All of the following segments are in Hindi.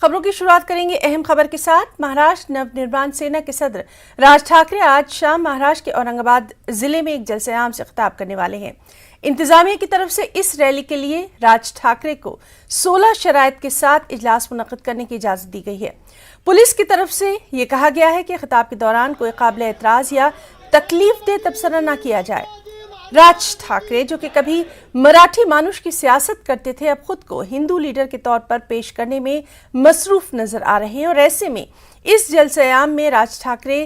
खबरों की शुरुआत करेंगे अहम खबर के साथ। महाराष्ट्र नवनिर्माण सेना के सदर राज ठाकरे आज शाम महाराष्ट्र के औरंगाबाद जिले में एक जलसे-आम से खिताब करने वाले हैं। इंतजामिया की तरफ से इस रैली के लिए राज ठाकरे को 16 शराइत के साथ इजलास मुनक्किद करने की इजाजत दी गई है। पुलिस की तरफ से ये कहा गया है कि खिताब के दौरान कोई काबिल एतराज या तकलीफ दे तबसरा न किया जाए। राज ठाकरे, जो कि कभी मराठी मानुष की सियासत करते थे, अब खुद को हिंदू लीडर के तौर पर पेश करने में मसरूफ नजर आ रहे हैं और ऐसे में इस जलसे-आम में राज ठाकरे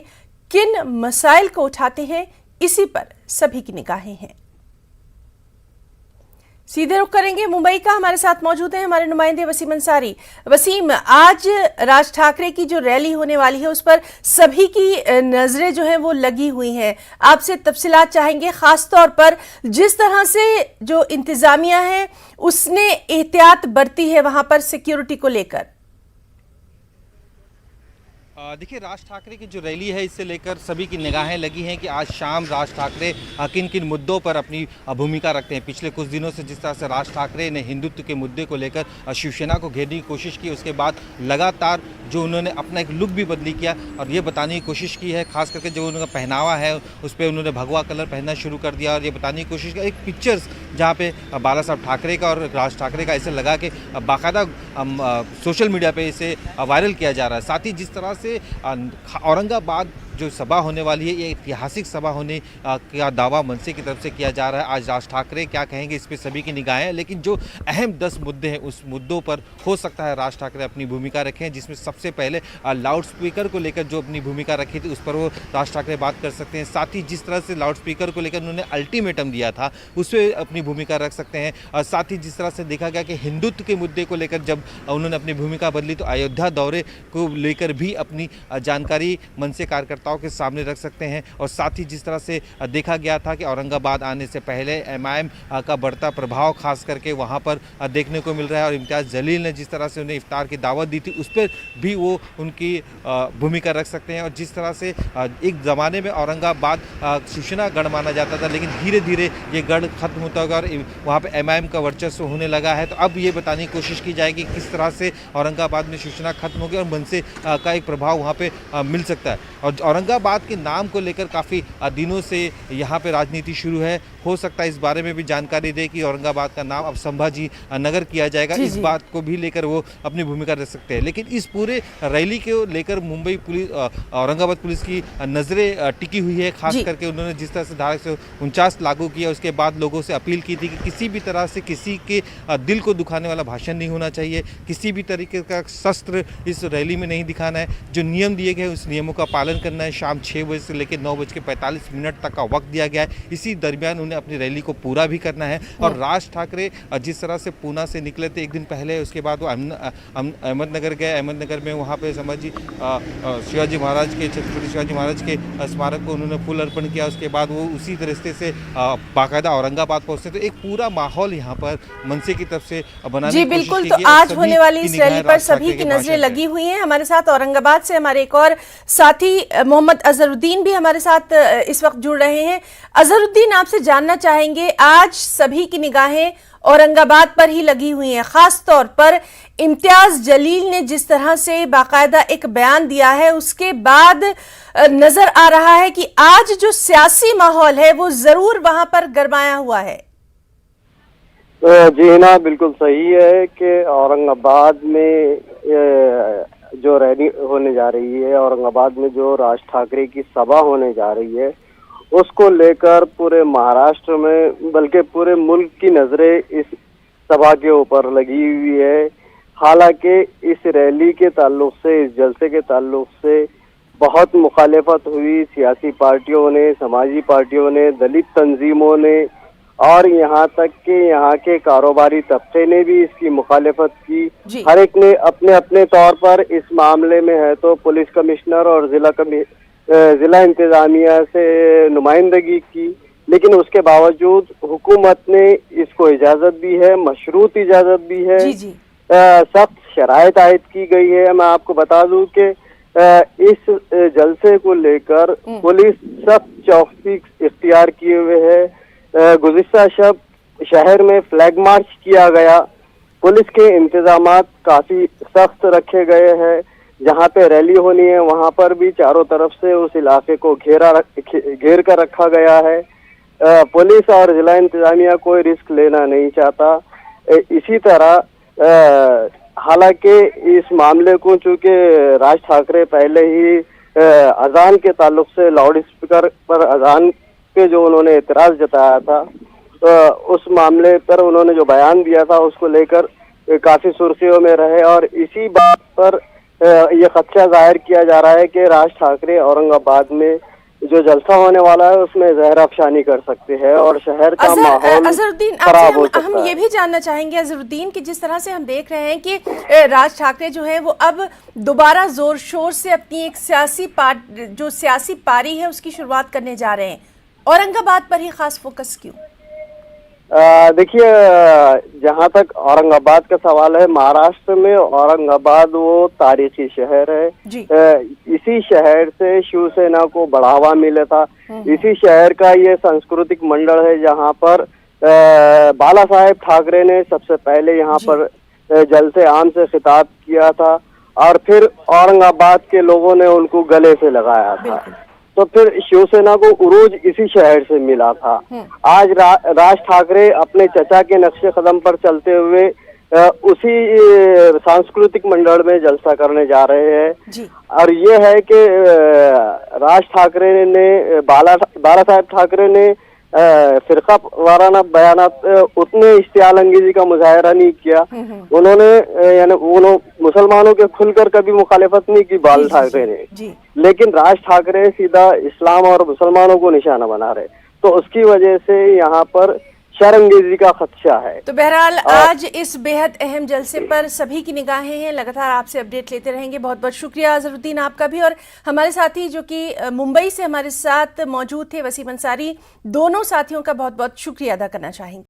किन मसाइल को उठाते हैं, इसी पर सभी की निगाहें हैं। सीधे रुख करेंगे मुंबई का। हमारे साथ मौजूद हैं हमारे नुमाइंदे वसीम अंसारी। वसीम, आज राज ठाकरे की जो रैली होने वाली है उस पर सभी की नजरें जो हैं वो लगी हुई हैं। आपसे तफसीलात चाहेंगे, खास तौर पर जिस तरह से जो इंतजामिया है उसने एहतियात बरती है वहां पर सिक्योरिटी को लेकर। देखिए, राज ठाकरे की जो रैली है इससे लेकर सभी की निगाहें लगी हैं कि आज शाम राज ठाकरे किन किन मुद्दों पर अपनी भूमिका रखते हैं। पिछले कुछ दिनों से जिस तरह से राज ठाकरे ने हिंदुत्व के मुद्दे को लेकर शिवसेना को घेरने की कोशिश की, उसके बाद लगातार जो उन्होंने अपना एक लुक भी बदली किया और ये बताने की कोशिश की है, खास करके जो उनका पहनावा है उस पर उन्होंने भगवा कलर पहनना शुरू कर दिया और ये बताने की कोशिश की एक पिक्चर्स जहाँ पे बाला साहब ठाकरे का और राज ठाकरे का ऐसे लगा के बाकायदा सोशल मीडिया पे इसे वायरल किया जा रहा है। साथ ही जिस तरह से औरंगाबाद जो सभा होने वाली है, ये ऐतिहासिक सभा होने का दावा मनसे की तरफ से किया जा रहा है। आज राज ठाकरे क्या कहेंगे इस पे सभी की निगाहें हैं, लेकिन जो अहम 10 मुद्दे हैं उस मुद्दों पर हो सकता है राज ठाकरे अपनी भूमिका रखें, जिसमें सबसे पहले लाउड स्पीकर को लेकर जो अपनी भूमिका रखी थी उस पर वो राज ठाकरे बात कर सकते हैं। साथ ही जिस तरह से लाउड स्पीकर को लेकर उन्होंने अल्टीमेटम दिया था उस पर अपनी भूमिका रख सकते हैं। और साथ ही जिस तरह से देखा गया कि हिंदुत्व के मुद्दे को लेकर जब उन्होंने अपनी भूमिका बदली तो अयोध्या दौरे को लेकर भी अपनी जानकारी मनसे कार्यकर्ताओं के सामने रख सकते हैं। और साथ ही जिस तरह से देखा गया था कि औरंगाबाद आने से पहले एमआईएम का बढ़ता प्रभाव खास करके वहां पर देखने को मिल रहा है और इम्तियाज़ जलील ने जिस तरह से उन्हें इफ्तार की दावत दी थी उस पर भी वो उनकी भूमिका रख सकते हैं। और जिस तरह से एक ज़माने में औरंगाबाद शिवसेना गढ़ माना जाता था, लेकिन धीरे धीरे ये गढ़ खत्म होता होगा और वहाँ पर एमआईएम का वर्चस्व होने लगा है, तो अब ये बताने की कोशिश की जाएगी किस तरह से औरंगाबाद में शिवसेना खत्म होगी और मनसे का एक प्रभाव वहाँ पर मिल सकता है। और औरंगाबाद के नाम को लेकर काफ़ी दिनों से यहाँ पे राजनीति शुरू है। हो सकता है इस बारे में भी जानकारी दे कि औरंगाबाद का नाम अब संभाजी नगर किया जाएगा। इस बात को भी लेकर वो अपनी भूमिका रख सकते हैं। लेकिन इस पूरे रैली को लेकर मुंबई पुलिस, औरंगाबाद पुलिस की नज़रें टिकी हुई है। खास करके उन्होंने जिस तरह से धारा 149 लागू किया, उसके बाद लोगों से अपील की थी कि किसी भी तरह से किसी के दिल को दुखाने वाला भाषण नहीं होना चाहिए, किसी भी तरीके का शस्त्र इस रैली में नहीं दिखाना है, जो नियम दिए गए उस नियमों का पालन करना है। शाम 6 बजे से लेकर 9:45 तक का वक्त दिया गया है। इसी दरमियान उन्हें अपनी रैली को पूरा भी करना है। और राज ठाकरे जिस तरह से पूना से निकले थे एक दिन पहले, उसके बाद वो अहमदनगर गए। अहमदनगर में वहाँ पे संभाजी शिवाजी महाराज के, छत्रपति शिवाजी महाराज के स्मारक को उन्होंने फूल अर्पण किया। उसके बाद वो उसी रास्ते से बाकायदा औरंगाबाद पहुँचते। तो एक पूरा माहौल यहाँ पर मनसे की तरफ से बनाने की कोशिश की गई। तो आज होने वाली इस रैली पर सभी की नजरें लगी हुई हैं। हमारे साथ औरंगाबाद से हमारे एक और साथी मोहम्मद अजहरुद्दीन भी हमारे साथ इस वक्त जुड़ रहे हैं। अजहरुद्दीन, आपसे जानना चाहेंगे, आज सभी की निगाहें औरंगाबाद पर ही लगी हुई हैं। खास तौर पर इम्तियाज जलील ने जिस तरह से बाकायदा एक बयान दिया है उसके बाद नजर आ रहा है कि आज जो सियासी माहौल है वो जरूर वहां पर गरमाया हुआ है। जी ना, बिल्कुल सही है कि औरंगाबाद में जो रैली होने जा रही है, औरंगाबाद में जो राज ठाकरे की सभा होने जा रही है, उसको लेकर पूरे महाराष्ट्र में बल्कि पूरे मुल्क की नजरें इस सभा के ऊपर लगी हुई है। हालांकि इस रैली के ताल्लुक से, इस जलसे के ताल्लुक से बहुत मुखालिफत हुई। सियासी पार्टियों ने, समाजी पार्टियों ने, दलित तंजीमों ने और यहाँ तक कि यहाँ के कारोबारी तबके ने भी इसकी मुखालिफत की। हर एक ने अपने अपने तौर पर इस मामले में है तो पुलिस कमिश्नर और जिला इंतजामिया से नुमाइंदगी की, लेकिन उसके बावजूद हुकूमत ने इसको इजाजत दी है, मशरूत इजाजत दी है। सख्त शराइत आयद की गई है। मैं आपको बता दूं कि इस जलसे को लेकर पुलिस सख्त चौकसी इख्तियार किए हुए है। गुज़िश्ता शब शहर में फ्लैग मार्च किया गया पुलिस के इंतजामात काफी सख्त रखे गए हैं। जहाँ पे रैली होनी है वहाँ पर भी चारों तरफ से उस इलाके को घेर कर रखा गया है। पुलिस और जिला इंतजामिया कोई रिस्क लेना नहीं चाहता। इसी तरह हालांकि इस मामले को चूंकि राज ठाकरे पहले ही अजान के ताल्लुक से लाउड स्पीकर पर अजान पे जो उन्होंने एतराज जताया था, उस मामले पर उन्होंने जो बयान दिया था उसको लेकर काफी सुर्खियों में रहे और इसी बात पर ये खदशा जाहिर किया जा रहा है कि राज ठाकरे औरंगाबाद में जो जलसा होने वाला है उसमें जहर अफशानी कर सकते हैं और शहर का माहौल अजहरुद्दीन, खराब हो सकता है। हम ये भी जानना चाहेंगे अजहरुद्दीन कि जिस तरह से हम देख रहे हैं कि राज ठाकरे जो है वो अब दोबारा जोर शोर से अपनी एक सियासी पारी है उसकी शुरुआत करने जा रहे हैं, औरंगाबाद पर ही खास फोकस क्यों? देखिए, जहाँ तक औरंगाबाद का सवाल है, महाराष्ट्र में औरंगाबाद वो तारीखी शहर है। इसी शहर से शिवसेना को बढ़ावा मिला था। इसी शहर का ये सांस्कृतिक मंडल है जहाँ पर बाला साहेब ठाकरे ने सबसे पहले यहाँ पर जलसे आम से खिताब किया था और फिर औरंगाबाद के लोगों ने उनको गले से लगाया था। तो फिर शिवसेना को उरूज इसी शहर से मिला था। आज राज ठाकरे अपने चचा के नक्शे कदम पर चलते हुए उसी सांस्कृतिक मंडल में जलसा करने जा रहे हैं। और ये है कि राज ठाकरे ने बाला साहेब ठाकरे ने फिरका वाराना बयानात उतने इश्तियाल अंगेजी का मुजाहरा नहीं किया। उन्होंने यानी मुसलमानों के खुलकर कभी मुखालिफत नहीं की बाला ठाकरे ने, लेकिन राज ठाकरे सीधा इस्लाम और मुसलमानों को निशाना बना रहे, तो उसकी वजह से यहाँ पर शर्मंगेजी का खदशा है। तो बहरहाल आज इस बेहद अहम जलसे पर सभी की निगाहें हैं, लगातार आपसे अपडेट लेते रहेंगे। बहुत बहुत शुक्रिया अजहरुद्दीन आपका भी, और हमारे साथी जो कि मुंबई से हमारे साथ मौजूद थे वसीम अंसारी, दोनों साथियों का बहुत बहुत शुक्रिया अदा करना चाहेंगे।